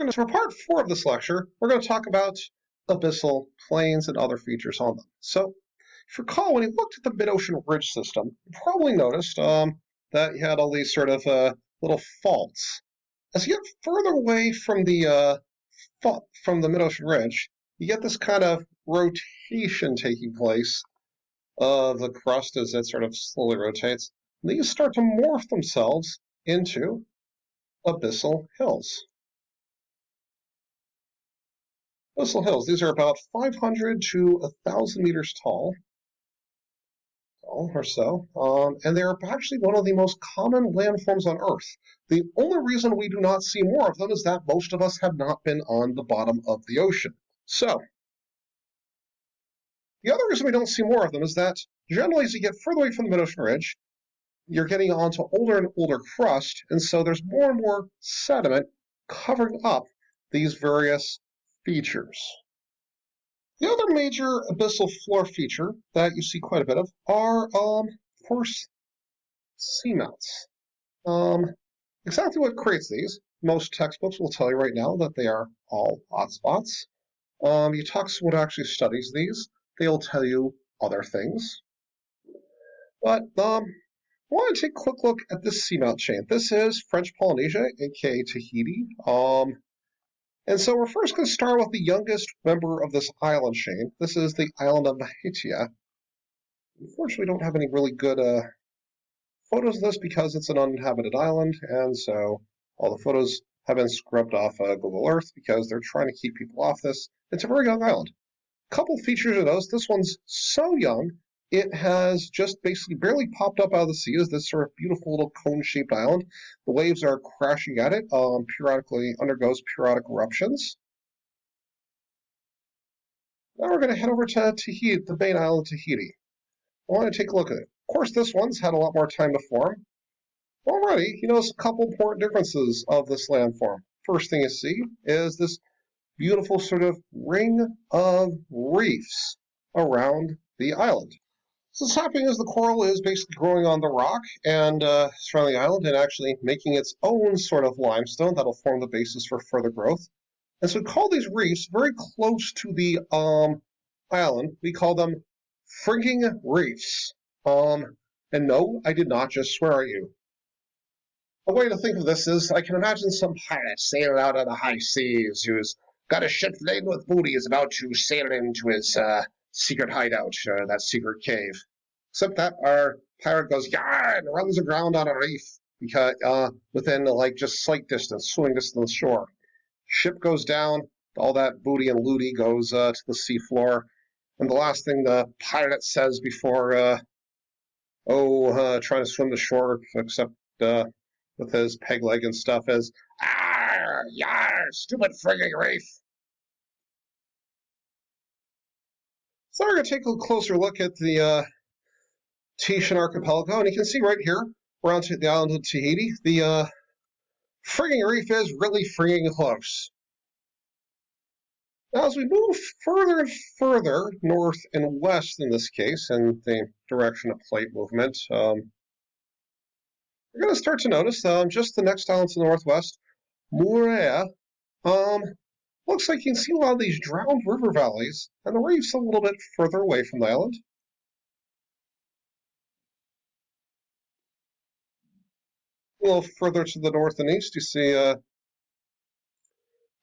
And for part 4 of this lecture, we're going to talk about abyssal plains and other features on them. So, if you recall, when you looked at the mid-ocean ridge system, you probably noticed that you had all these sort of little faults. As you get further away from the mid-ocean ridge, you get this kind of rotation taking place of the crust as it sort of slowly rotates. And these start to morph themselves into abyssal hills. Abyssal hills, these are about 500 to 1,000 meters tall or so, and they're actually one of the most common landforms on Earth. The only reason we do not see more of them is that most of us have not been on the bottom of the ocean. So, the other reason we don't see more of them is that generally as you get further away from the mid-ocean ridge, you're getting onto older and older crust, and so there's more and more sediment covering up these various features. The other major abyssal floor feature that you see quite a bit of are, of course, seamounts. Exactly what creates these, most textbooks will tell you right now that they are all hotspots. You talk to someone who actually studies these, they'll tell you other things. But I want to take a quick look at this seamount chain. This is French Polynesia, aka Tahiti. And so we're first going to start with the youngest member of this island chain. This is the island of Mahitia. Unfortunately, we don't have any really good photos of this because it's an uninhabited island, and so all the photos have been scrubbed off Google Earth because they're trying to keep people off this. It's a very young island. A couple features of those. This one's so young, it has just basically barely popped up out of the sea as this sort of beautiful little cone-shaped island. The waves are crashing at it, periodically undergoes periodic eruptions. Now we're going to head over to Tahiti, the main island of Tahiti. I want to take a look at it. Of course, this one's had a lot more time to form. Already, you notice a couple important differences of this landform. First thing you see is this beautiful sort of ring of reefs around the island. So what's happening is the coral is basically growing on the rock and surrounding the island and actually making its own sort of limestone that'll form the basis for further growth. And so we call these reefs very close to the island. We call them frigging reefs. And no, I did not just swear at you. A way to think of this is I can imagine some pirate sailing out on the high seas who's got a ship laden with booty is about to sail into his secret hideout, that secret cave. Except that our pirate goes yar and runs aground on a reef because within like just slight distance, swimming distance shore. Ship goes down, all that booty and looty goes to the seafloor, and the last thing the pirate says before trying to swim to shore, except with his peg leg and stuff, is "Arr, yar, stupid frigging reef." So we're going to take a closer look at the Tahitian archipelago, and you can see right here, we're on the island of Tahiti, the frigging reef is really frigging close. Now, as we move further and further north and west in this case, in the direction of plate movement, we're going to start to notice just the next island to the northwest, 4a, looks like you can see a lot of these drowned river valleys, and the reef's a little bit further away from the island. A little further to the north and east, you see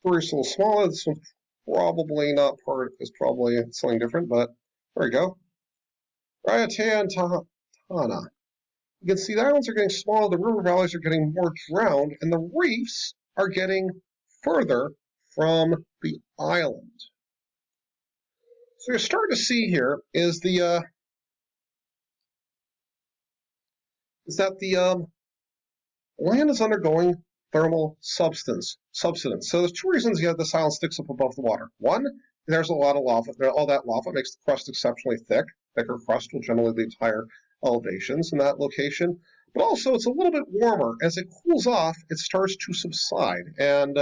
reef's a little smaller. This one's probably not part, is probably something different, but there we go. Raiatea and Tahana. You can see the islands are getting smaller, the river valleys are getting more drowned, and the reefs are getting further from the island. So you're starting to see here is the land is undergoing thermal subsidence. So there's two reasons this island sticks up above the water. One, there's a lot of lava. All that lava makes the crust exceptionally thick. Thicker crust will generally lead to higher elevations in that location. But also, it's a little bit warmer. As it cools off, it starts to subside. And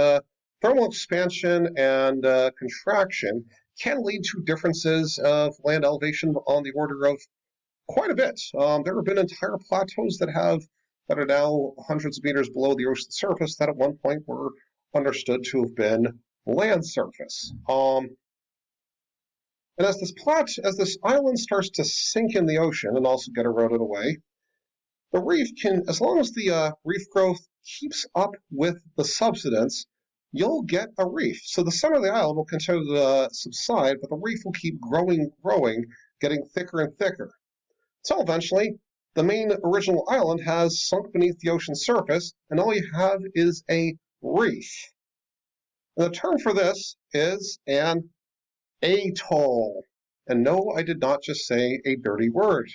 thermal expansion and contraction can lead to differences of land elevation on the order of quite a bit. There have been entire plateaus that are now hundreds of meters below the ocean surface that at one point were understood to have been land surface. And as this island starts to sink in the ocean and also get eroded away, the reef can, as long as the reef growth keeps up with the subsidence, you'll get a reef. So the center of the island will continue to subside, but the reef will keep growing, getting thicker and thicker. So eventually, the main original island has sunk beneath the ocean surface, and all you have is a reef. And the term for this is an atoll. And no, I did not just say a dirty word.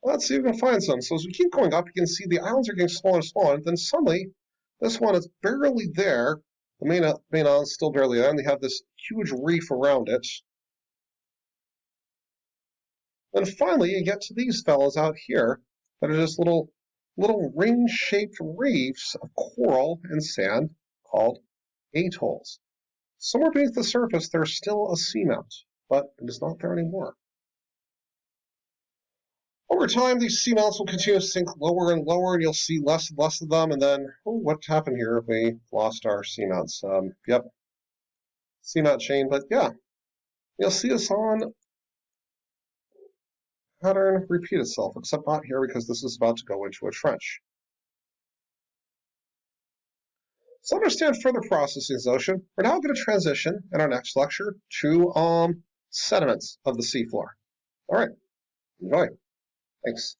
Let's see if we can find some. So as we keep going up, you can see the islands are getting smaller and smaller. And then suddenly, this one is barely there. The main island's still barely there, and they have this huge reef around it. Then finally, you get to these fellows out here that are just little ring-shaped reefs of coral and sand called atolls. Somewhere beneath the surface, there's still a seamount, but it is not there anymore. Over time, these seamounts will continue to sink lower and lower, and you'll see less and less of them. And then, oh, what happened here? We lost our seamounts. Yep, seamount chain. But yeah, you'll see this on pattern repeat itself, except not here because this is about to go into a trench. So to understand further processes in the ocean, we're now going to transition in our next lecture to sediments of the seafloor. All right, enjoy. Thanks.